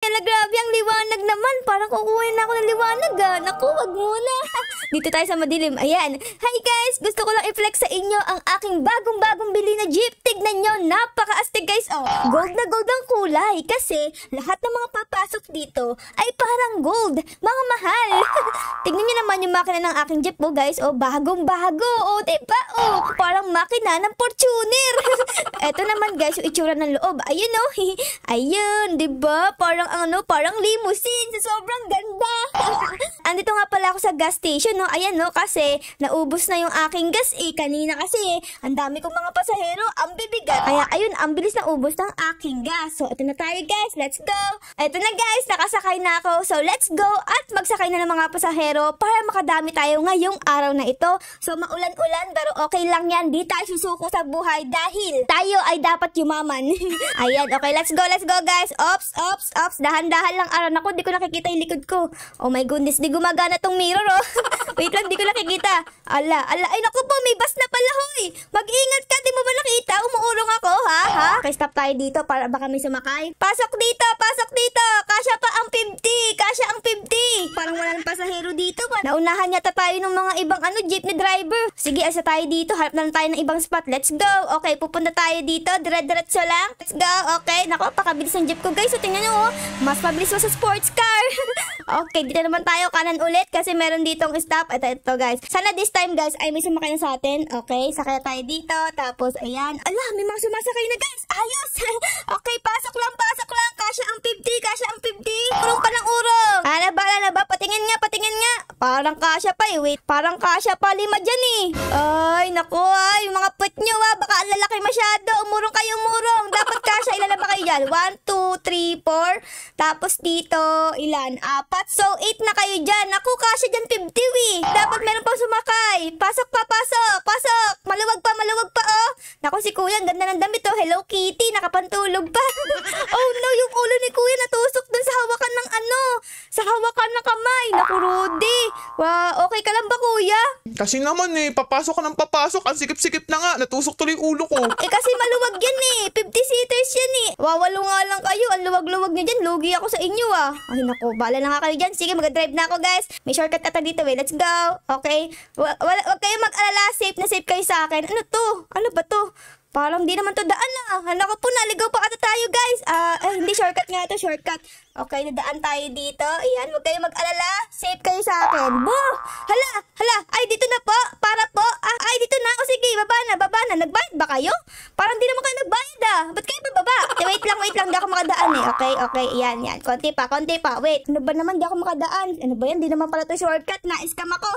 Ala, grabe ang liwanag naman. Parang kukuhin na ako ng liwanag Naku, wag muna. Dito tayo sa madilim. Ayan. Hi guys! Gusto ko lang i-flex sa inyo ang aking bagong bili na jeep. Tignan nyo, napaka-astig guys. Oh, gold na gold ang kulay. Kasi lahat ng mga papasok dito ay parang gold. Mga mahal. Tignan nyo naman yung makina ng aking jeep po guys. Oh, bagong-bago. Oh, diba? Oh, parang makina ng Fortuner. Eto naman guys, yung itsura ng loob. Ayun oh. Ayun, diba? Parang limousine. Sobrang ganda. Andito nga pala ako sa gas station, no? Ayan, no? Kasi naubos na yung aking gas, Kanina kasi, ang dami kong mga pasahero, ang bibigat. Kaya, ayun, ang bilis na ubos ng aking gas. So, ito na tayo, guys. Let's go. Ito na, guys. Nakasakay na ako. So, let's go. At magsakay na ng mga pasahero para makadami tayo ngayong araw na ito. So, maulan-ulan, pero okay lang yan. Di tayo susuko sa buhay dahil tayo ay dapat yumaman. Ayan, okay. Let's go, guys. Ops. Dahan-dahan lang araw. Naku, di ko nakikita yung likod ko. Oh my goodness, di gumagana tong mirror, oh. Wait lang, di ko nakikita. Ala. Ay, naku po, may bus na pala, hoy. Mag-ingat ka, di mo ba nakita? Umuurong ako, ha? Okay, stop tayo dito para baka may sumakay. Pasok dito. Kasya pa ang 50. Kasya ang 50. Parang wala ng pasahero dito. Naunahan yata tayo ng mga ibang jeepney driver. Sige, asa tayo dito. Harap na lang tayo ng ibang spot. Let's go. Okay, pupunta tayo dito. Dire-diretso lang. Let's go. Okay, naku, pakabilis ng jeep ko, guys. So, tingnan nyo, oh. Mas mabilis mo sa sports car. Okay, dito naman tayo kanan ulit kasi meron ditong stop. Ito guys. Sana this time guys ay may sumakay na sa atin. Okay, sakay tayo dito. Tapos ayan. Ala, may mga sumasakay na guys. Ayos. Okay, pasok lang. Kasya ang 50. Urong pa ng urong. Ala ba? Patingin nga. Parang kasya pa Wait, parang kasya pa 5 dyan Ay, naku yung mga put nyo baka ang lalaki masyado. Umurong kayo, umurong. Dapat kasya. Ilan na ba kayo dyan? 1, 2, 3, 4. Tapos dito, ilan? 4. So, 8 na kayo dyan. Naku, kasya dyan 50 Dapat meron pang sumakay. Pasok. Maluwag pa oh. Naku, si kuya, ang ganda ng damit oh. Hello Kitty, nakapantulog pa. Oh no, yung ulo ni kuya natusok dun sa hawakan ng sa hawakan ng kamay. Naku, Rudy. Wow, okay ka lang ba kuya? Kasi naman papasok ka ng papasok. Ang sikip-sikip na nga. Natusok tuloy yung ulo ko. Kasi maluwag yan 50 seaters yan Wawalo nga lang kayo. Ang luwag-luwag nyo dyan. Lugi ako sa inyo Ay naku, bala na nga kayo dyan. Sige, mag-drive na ako guys. May shortcut ata dito Let's go. Okay. Wag kayo mag-alala. Safe na safe kayo sa akin. Ano to? Ano ba to? Parang di naman to daan Naku po, naligaw pa ata tayo guys. Hindi shortcut nga ito, shortcut. Okay, nadaan tayo dito. Ayan, huwag kayo mag-alala. Safe kayo sa akin. Hala. Ay, dito na po. Para po. Ay, dito na. O sige, baba na. Nagbayad ba kayo? Parang di naman kayo nagbayad Ba't kayo bababa? Wait lang. Di ako makadaan Okay. Yan. Konti pa. Wait, ano ba naman? Di ako makadaan. Ano ba yan? Di naman pala to shortcut. Na-scam ako.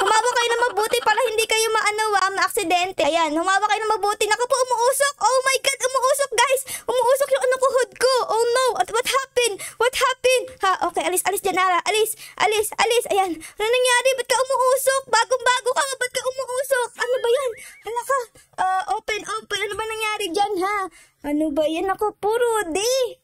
Humawa kayo na mabuti para hindi kayo ma-aksidente. Ayan, humawa kayo na mabuti. Naku po, umuusok. Oh my God, umuusok guys. Umuusok yung kuhod ko. Oh no, what happened? Okay, alis dyan, Nara. Alis. Ayan, ano nangyari? Ba't ka umuusok? Bagong-bago ka. Ba't ka umuusok? Ano ba yan? Hala ka. Open. Ano ba nangyari dyan, ha? Ano ba yan? Ako, puro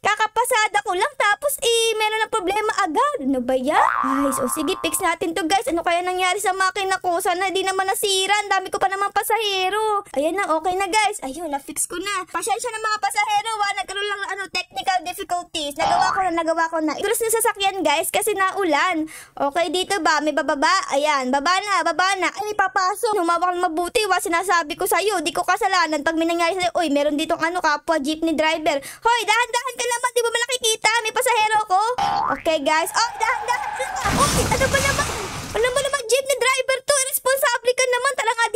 kakapasada ko lang tapos meron na problema agad. Ano ba yan? Ay, so sige, fix natin to guys. Ano kaya nangyari sa makina ko? Sana di naman nasira. Ang dami ko pa naman pasahero. Ayan na, okay na guys. Ayun, na-fix ko na. Pasensya na mga pasahero. Nagkaroon lang technical difficulties. Nagawa ko na. Itulos na sasakyan guys kasi naulan. Okay, dito ba? May bababa? Ayan, baba na. Ay, may papasok. Humawak na mabuti. Sinasabi ko sa'yo. Di ko kasalanan. Pag may nangyari sa'yo, meron ditong jeepney driver. Hoy, dahan-dahan ka naman. Di ba ba nakikita? May pasahero ko. Okay, guys. Oh, dahan-dahan ka. Okay, ano ba naman? Alam mo naman, jeepney driver to. Responsable ka naman. Tara nga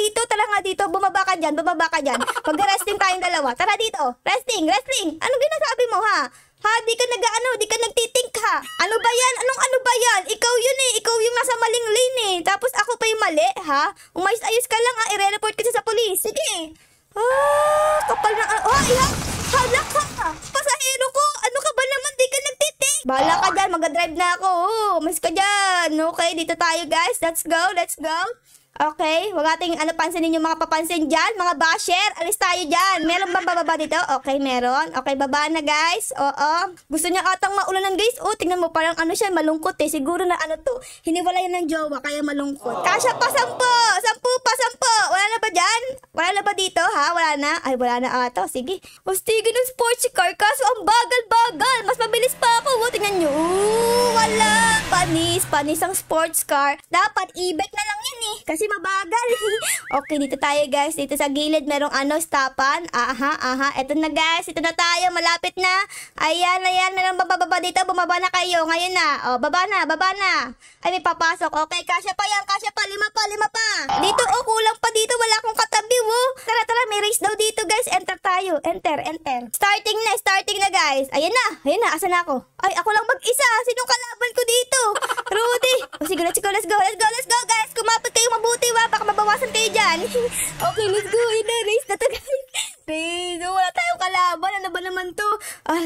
dito. Bumaba ka dyan. Pag-resting tayong dalawa. Tara dito. Resting. Ano ginasabi mo, ha? Di ka nagtitink ha. Ano ba yan? Ano ba yan? Ikaw yun Ikaw yung nasa maling lane Tapos ako pa yung mali, ha? Umayos-ayos ka lang ha. I-report ka sa police. Sige. Kapal na. Hala ka. Pasahero ko. Ano ka ba naman? Di ka nagtitik. Bahala ka dyan. Mag-drive na ako. Mas ka dyan. Okay, dito tayo guys. Let's go. Okay, huwag ating pansinin yung mga papansin dyan. Mga basher, alis tayo dyan. Meron bang bababa dito? Okay, meron. Okay, baba na guys. Oo. Gusto niya atang maulanan guys. Oh, tingnan mo parang siya, malungkot eh. Siguro na to. Hiniwalay ng jowa, kaya malungkot. Kasya pa, 10. 10 pa, 10. Wala na ba dyan? Wala na ba dito ha? Wala na? Ay, wala na ata. Sige. Ustigin ng sports car. Kaso ang bagal-bagal. Mas mabilis pa ako. Oh, tingnan nyo. Wala. Panis ang sports car. Dapat e-bike na lang yan eh. Kasi mabagal. Okay, dito tayo guys. Dito sa gilid merong stopan. Aha. Eto na guys. Ito na tayo. Malapit na. Ayan. Merong bababa dito. Bumaba na kayo. Ngayon na. Oh, baba na. Ay, may papasok. Okay, kasya pa yan. Kasya pa. 5 pa. Dito, kulang pa dito. Wala akong katabi, Tara. May race daw dito guys. Enter tayo. Enter. Starting na guys. Ayan na. Asan na ako? Ay, ako lang mag-isa. Sinong kalaban ko dito? Rudy. O sige, let's go guys. Kumapit kayo mabuti, baka mabawasan kayo dyan. Okay, let's go. Race na to guys. Race. Wala tayong kalaban. Ano ba naman to?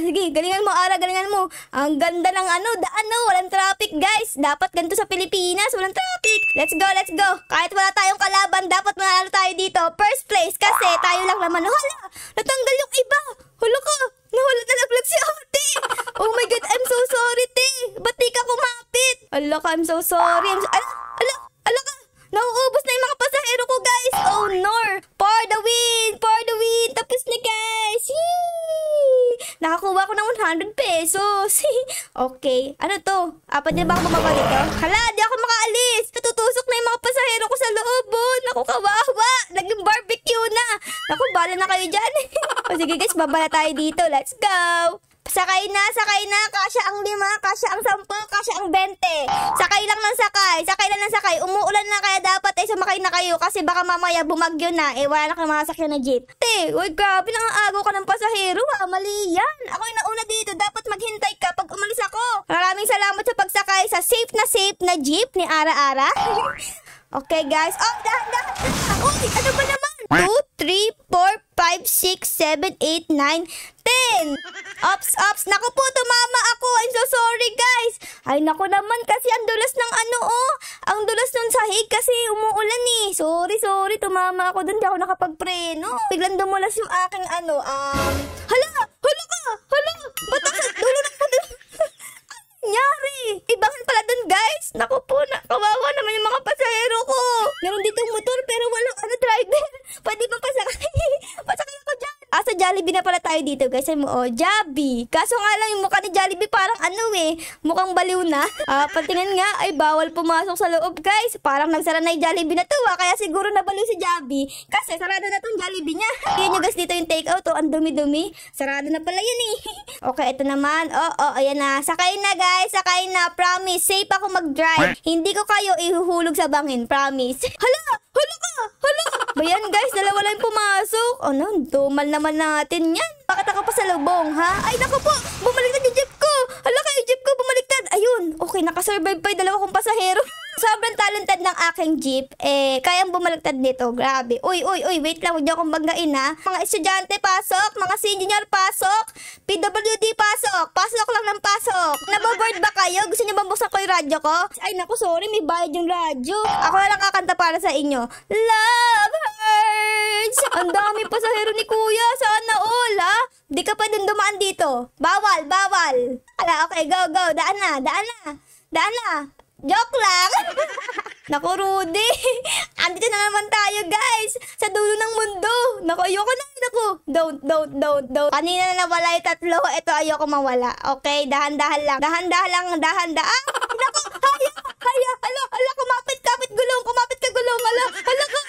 Sige, galingan mo, Ara, galingan mo. Ang ganda ng daan, walang traffic guys. Dapat ganito sa Pilipinas, walang traffic. Let's go. Kahit wala tayong kalaban, dapat manalo tayo dito. First place, kasi tayo lang naman. Hala, natanggal yung iba. Hala ka, nawala na nag-vlog si ate. Oh my God, I'm so sorry, te. Ba't di ka kumapit? Hala ka, I'm so sorry. Ala ka, nauubos na yung mga pasahero ko, guys. Oh no, for the win. Tapos na, guys. Yee! Nakakuha ko ng 100 pesos. Okay, ano to? Pwede ba ako bumaba dito? Hala, di ako makaalis. Natutusok na yung mga pasahero ko sa loob. Naku, kawawa. Naging barbecue na. Naku, bala na kayo dyan. O sige guys, babala tayo dito. Let's go. Sakay na. Kasya ang 5, kasya ang 10, kasya ang 20. Sakay lang ng sakay. Umuulan na kaya dapat sumakay na kayo kasi baka mamaya bumagyo na. Wala na kayong mga sakyan na jeep. Uy, grabe lang ang agaw ka ng pasahero. Mali yan. Ako yung nauna dito. Dapat maghintay ka pag umalis ako. Maraming salamat sa pagsakay sa safe na jeep ni Ara-Ara. Okay, guys. Oh, dahan. Uy, ano ba naman? 2, 3, 4, 5, 6, 7, 8, 9, 10. Ops. Naku po, tumama ako. I'm so sorry, guys. Ay, naku naman kasi ang dulas ng ang dulas ng sahig kasi umuulan eh. Sorry. Tumama ako dun. Di ako nakapagpreno. Biglang dumulas yung aking Hala ka. Ba't dulo ng nangyari? Ibangan pala dun, guys. Naku po, kawawa naman yung mga pasahero ko. Meron ditong motor pero walang driver. Pwede ba pasakay? Pasakay ako dyan. Sa Jollibee na pala tayo dito, guys. Jollibee. Kaso nga lang yung mukha ni Jollibee parang mukhang baliw na. Patingin nga, ay bawal pumasok sa loob, guys. Parang nagsara na yung Jollibee na to, Kaya siguro nabaliw si Jollibee. Kasi sarado na tong Jollibee niya. Tingnan nyo, guys, dito yung take out. Ang dumi-dumi. Sarado na pala yun eh. Okay, ito naman. Ayan na. Sakay na, guys. Sakay na. Promise. Safe ako mag-drive. Hindi ko kayo ihuhulog sa bangin. Promise. Hala ka. Bayan, guys. Dalawa lang pumasok. Dumal naman natin yan. Bakit ako pa sa lubong, ha? Ay, naku po. Bumaliktad yung jeep ko. Hala ka, yung jeep ko bumaliktad. Ayun. Okay, nakasurvive pa yung dalawa kong pasahero. Sobrang talented ng aking jeep. Kayang bumaliktad nito. Grabe. Uy. Wait lang. Huwag niyo akong banggain, ha? Mga estudyante, pasok. Mga senior, pasok. PWD, pasok. Pasok lang ng pasok. Naboboard ba kayo? Gusto niyo bang buksan ko yung radyo ko? Ay, naku, sorry. May bayad yung radyo. Ako na lang kakanta para sa inyo. Love hurts. Ang dami pasahero ni Kuya. Sana all, ha? Di ka pwedeng dumaan dito. Bawal. Ala, okay. Go. Daan na. Joke lang. Naku, Rudy. Andito na naman tayo, guys. Sa dulo ng mundo. Naku, ayoko na. Naku. Don't. Kanina na nawala yung 3. Ito, ayoko mawala. Okay, dahan-dahan lang. Dahan-dahan. Naku, haya. Hala, kumapit ka gulong. Hala ka,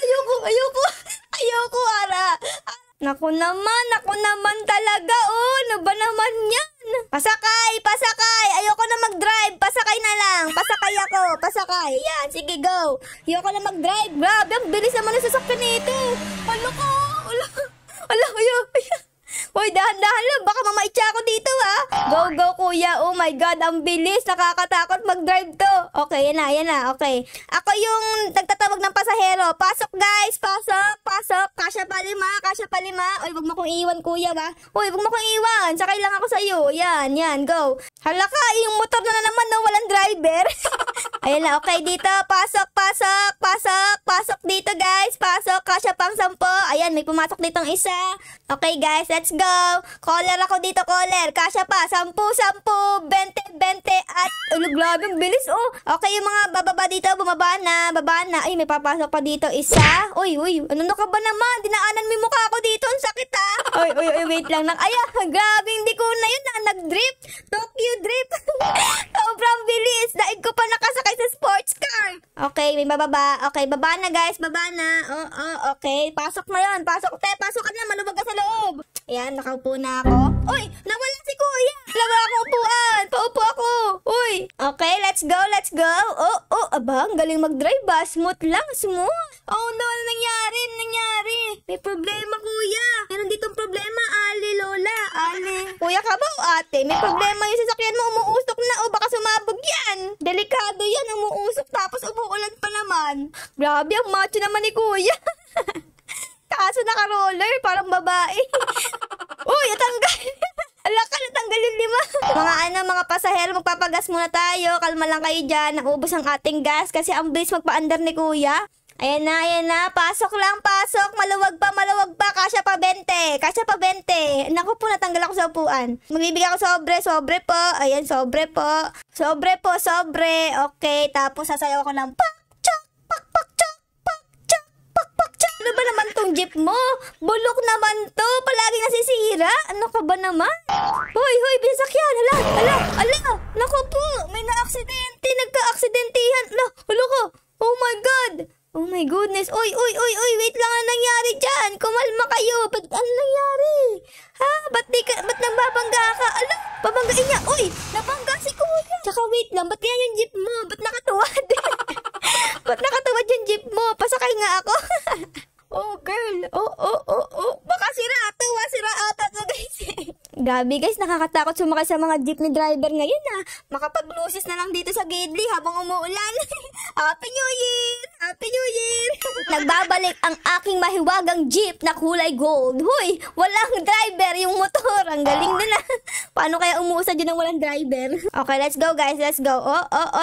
ayoko, Ara. Naku naman talaga, ano ba naman yan? Pasakay, ayoko na mag-drive, pasakay na lang, pasakay. Yan, sige, go. Ayoko na mag-drive, grabe, ang bilis naman ng sasakyan nito. Hala, Hoy, dahan-dahan lang, baka mamaitsa ako dito, ha? Go, kuya. Oh my God, ang bilis. Nakakatakot mag-drive to. Okay, yan na. Okay. Ako yung nagtatawag ng pasahero. Pasok, guys. Pasok. Kasya pa 5. Oy, wag mo kong iiwan, kuya, ba? Oy, wag mo kong iiwan. Sakay lang ako sa'yo. Yan, go. Hala ka, yung motor na naman, no? Walang driver. Ayan na, okay, dito. Pasok, pasok, pasok, pasok dito, guys. Pasok, kasya pang 10. Ayan, may pumasok ditong isa. Okay, guys, let's go. Caller ako dito, caller. Kasya pa, 10, 10, 20, 20, at, grabe, ang bilis, oh. Okay, yung mga bababa dito, bumaba na, baba na. Ay, may papasok pa dito, isa. Uy, ano ka ba naman? Dinaanan mo yung mukha ko dito, ang sakit, ha. Uy, wait lang. Grabe, hindi ko na yun, nag-drip. Tokyo drip. Sobrang bilis. Daig ko pa nakasakay sa sports car. Okay, may bababa. Okay, baba na, guys, baba na. Okay, pasok na yun. Pasok ka na, maluwag ka sa loob. Ayan, nakaupo na ako. Uy, nawala si kuya. Wala akong upuan. Paupo ako. Uy, okay, let's go. Aba, ang galing mag-drive ba? Smooth lang, smooth. Oh no, ano nangyari? May problema, kuya. Meron ditong problema, Ali, Lola. Ali. Kuya ka ba o ate? May problema yung sasakyan mo, umuusok na. O baka sumabog yan. Delikado yan, umuusok tapos umuulan pa naman. Grabe, ang macho naman ni kuya. Kaso naka-roller, parang babae. Uy, natanggal. Natanggal yung 5. Mga pasahero, magpapagas muna tayo. Kalma lang kayo dyan. Naubos ang ating gas kasi ang bilis magpa-under ni kuya. Ayan na. Pasok lang, pasok. Maluwag pa. Kasya pa 20. Naku po, natanggal ako sa upuan. Magbibigay ako sobre po. Ayan, sobre po. Sobre. Okay, tapos sasayaw ako ng pak. Ano ba naman tong jeep mo? Bulok naman to. Palagi nasisira. Ano ka ba naman? Hoy, binasakyan. Hala. Naku po, may na-aksidente. Nagka-aksidentihan. Hala ko. Oh my God. Oh my goodness. Uy, wait lang, ano nangyari dyan? Kumalma kayo. Ba't ano nangyari? Ha? Ba't nagbabangga ka? Ala, babanggain niya. Uy, nabangga si kuya. Tsaka wait lang, ba't kaya yung jeep mo? Ba't nakatuwad? Ba't nakatuwad yung jeep mo? Pasakay nga ako. Oh, girl. Baka sira ata to, guys. Gabi, guys, nakakatakot sumakay sa mga jeepney driver ngayon, ha. Makapag-lusis na lang dito sa Gidli habang umuulan. Happy New Year! Nagbabalik ang aking mahiwagang jeep na kulay gold. Huy, walang driver yung motor. Ang galing nila. Paano kaya umuusad yun ng walang driver? Okay, let's go, guys. Let's go.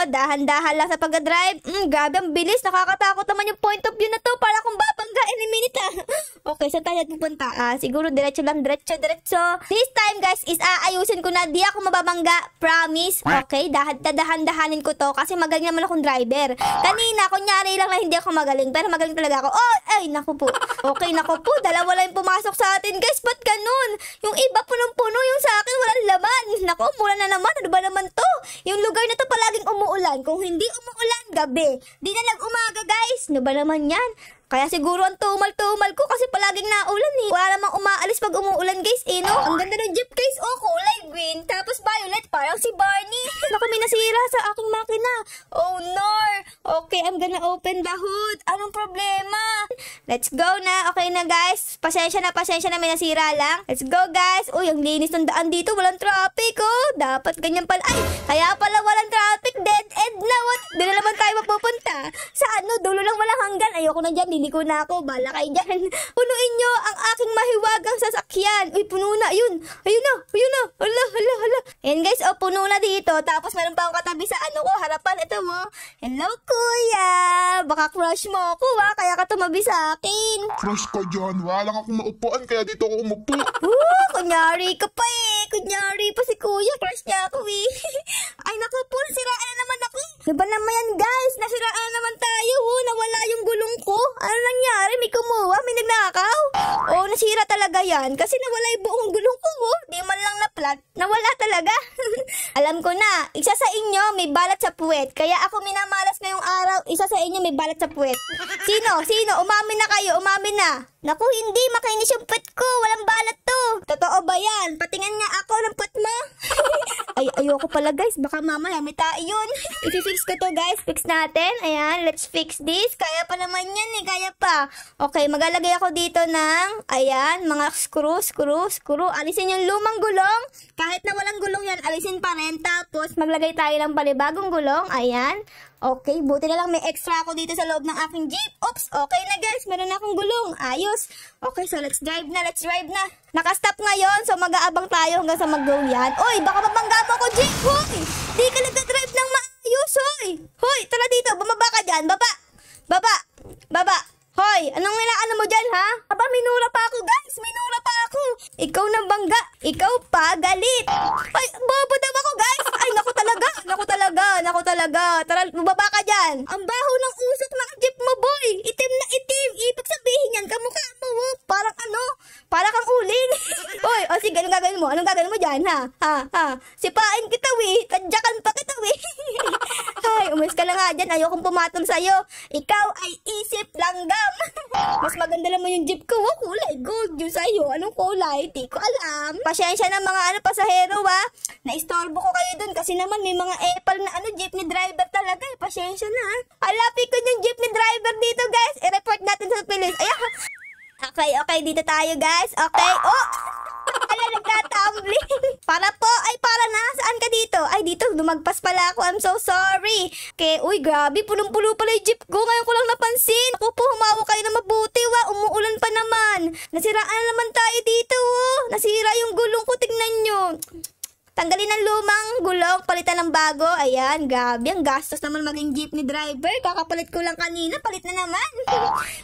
Dahan-dahan lang sa pag-drive. Grabe, ang bilis. Nakakatakot naman yung point of view na to. Para kung babanggain ni Minita. Okay, saan tayo pupunta? Siguro diretso. This time, guys, is aayusin ko na. Di ako mababangga. Promise. Okay, dahan-dahanin ko to. Kasi magaling naman akong driver. Kanina, kunyari lang na hindi ako magaling. Pero magaling talaga ako. Naku po. Okay, naku po. Dalawa lang yung pumasok sa atin, guys. Ba't ganun? Yung iba punong-puno. Yung sa akin, walang laman. Naku, umulan na naman. Ano ba naman to? Yung lugar na to palaging umuulan. Kung hindi umuulan, gabi. Di na nag-umaga, guys. Ano ba naman yan? Kaya siguro ang tumal ko kasi palaging naulan eh. Wala namang umaalis pag umuulan, guys, no? Ang ganda ng jeep, guys. Kulay green. Tapos violet, parang si Barney. Naku, may nasira sa aking makina. Oh, no. Okay, I'm gonna open the hood. Anong problema? Let's go na. Okay na, guys. Pasensya na. May nasira lang. Let's go, guys. Uy, ang linis ng daan dito. Walang traffic, oh. Dapat ganyan pala. Ay, kaya pala walang traffic. Dead end na. What? Di na naman tayo mapupunta. Sa dulo lang walang hanggan. Ayoko na dyan. Liliko na ako. Bala kayo dyan. Punuin nyo ang aking mahiwagang sasakyan. Uy, puno na. Ayun na. Hala. Ayan, guys. Puno na dito. Tapos meron pa akong katabi sa harapan. Ito mo. Hello, kuya. Baka crush mo ako, ha? Kaya ka tumabi sa akin. Crush ka dyan. Wala lang akong maupuan kaya dito ako umupo. Kunyari ka pa eh. Kunyari pa si kuya. Crush niya ako eh. Ay, naku po. Nasiraan na naman ako. Diba naman yan, guys? Nasiraan na naman tayo. Nawala yung gulong ko. Ano nangyari? May kumuha? May nagnakaw? Nasira talaga yan. Kasi nawala yung buong gulong ko. Di man lang na-flat. Nawala talaga. Alam ko na. Isa sa inyo may balat sa puwet. Kaya ako minamalas ngayong araw. Isa sa inyo may balat sa puwet. Sino? Umamin na kayo. Umamin na. Naku, hindi. Makainis yung puwet ko. Walang balat to. Totoo ba yan? Patingin nga ako ng puwet mo. Ay, ayoko pala, guys. Baka mamaya may tayo yun. I-fix ko to, guys. Fix natin. Ayan, let's fix this. Kaya pa naman yan eh. Kaya pa. Okay, maglalagay ako dito ng, ayan, mga screw. Alisin yung lumang gulong. Kahit na walang gulong yan, alisin pa rin. Tapos, maglagay tayo ng panibagong gulong. Ayan. Okay, buti na lang may extra ako dito sa loob ng aking jeep. Oops, okay na, guys. Meron na akong gulong. Ayos. Okay, so let's drive na. Naka-stop ngayon, so mag-aabang tayo hanggang sa mag-go yan. Uy, baka mabangga mo ako, jeep. Hoy, di ka nagdadrive ng maayos. Sus, hoy! Hoy, tara dito, bumaba ka dyan, baba! Baba! Baba! Hoy, anong nilaano mo dyan, ha? Aba, minura pa ako, guys! Minura pa ako! Ikaw nang bangga! Ikaw pa, galit! Ay, bobo daw ako, guys! Ay, naku talaga! Naku talaga! Naku talaga! Tara, bumaba ka dyan! Ang baho ng usok ng jeep mo, boy! Itim na itim! Ibig sabihin yan, kamukha mo, oh! Parang ano? Para kang uling! Hoy, o sige, anong gagawin mo? Anong gagawin mo dyan, ha? Ha? Sipain kita, we! Tadyakan pa kita, we! Ay, umalis ka na nga dyan. Ayokong pumatol sa'yo. Ikaw ay isip langgam. Mas maganda naman yung jeep ko. Oh, kulay gold yung sa'yo. Anong kulay? Di ko alam. Pasensya na mga pasahero, ha. Naistorbo ko kayo dun kasi naman may mga epal na jeepney driver talaga. Pasensya na, ha. Alapit ko yung jeepney driver dito, guys. I-report natin sa police. Ayan. Okay. Dito tayo, guys. Okay. Oh! Ala, nagtatumbling. Para po. Ay, para na. Saan ka dito? Ay, dito. Lumagpas pala ako. I'm so sorry. Okay. Uy, grabe. Punong-pulo pala yung jeep ko. Ngayon ko lang napansin. Ako po, humawa kayo na mabuti, wa. Umuulan pa naman. Nasiraan na naman tayo dito, oh. Nasira yung gulong ko. Tignan nyo. Tanggalin ang lumang gulong, palitan ng bago. Ayan, grabe. Ang gastos naman maging jeepney driver. Kakapalit ko lang kanina, palit na naman.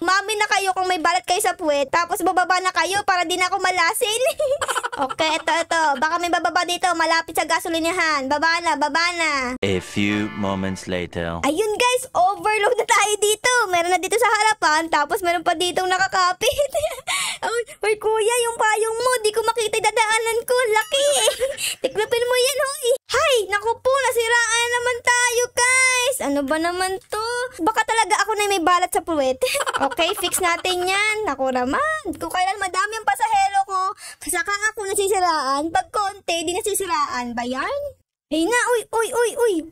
Mami na kayo kung may balat kayo sa puwet. Tapos bababa na kayo para di na ako malasin. Okay, ito. Baka may bababa dito, malapit sa gasolinahan. Baba na. A few moments later. Ayun guys, overload na tayo dito. Meron na dito sa harapan, tapos meron pa ditong nakakapit. Uy, kuya, yung payong mo, di ko makita dadaanan ko. Laki. Tiklopin mo yan, hoy. Hay, naku po, nasiraan naman tayo, guys. Ano ba naman to? Baka talaga ako na may balat sa puwet. Okay, fix natin yan. Naku naman. Kung kailan madami ang pasahero ko, saka ako nasisiraan. Pag konti, di nasisiraan ba yan? Hey na,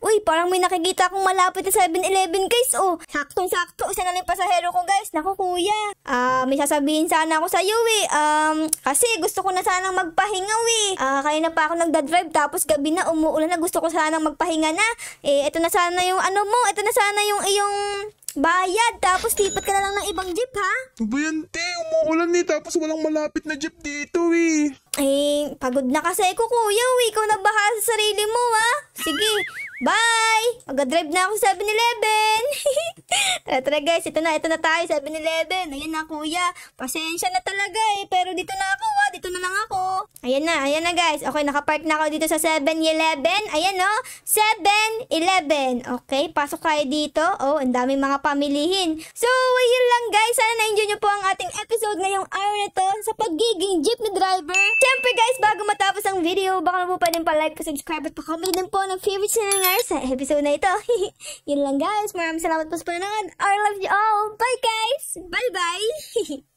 uy, parang may nakikita akong malapit na 7-Eleven, guys, oh. Saktong-sakto, isa na lang yung pasahero ko, guys. Naku, kuya. May sasabihin sana ako sa'yo, kasi gusto ko na sanang magpahinga, kaya na pa ako nagdadrive, tapos gabi na, umuulan na, gusto ko sanang magpahinga na. Ito na sana yung ito na sana yung iyong bayad, tapos tipat ka na lang ng ibang jeep, ha? Bayante, umuulan tapos walang malapit na jeep dito, Pagod na kasi ako, kuya, Ikaw na bahala sa sarili mo, ha? Sige, bye! Mag-drive na ako sa 7-Eleven. Tara guys, ito na tayo, 7-Eleven. Ayan na, kuya. Pasensya na talaga, pero dito na ako, ha? Dito na lang ako. Ayan na guys. Okay, nakapark na ako dito sa 7-Eleven. Ayan, no? 7-Eleven. Okay, pasok kayo dito. Oh, ang daming mga pamilihin. So, ayun lang guys. Sana na-enjoy nyo po ang ating episode ngayong araw na to sa pagiging jeepney driver. Siyempre guys, bago matapos ang video, baka na po pwedeng pa-like, pa-subscribe at pa-comment din po ng favorite channel sa episode na ito. Yun lang guys. Maraming salamat po sa panonood. I love you all. Bye guys. Bye-bye.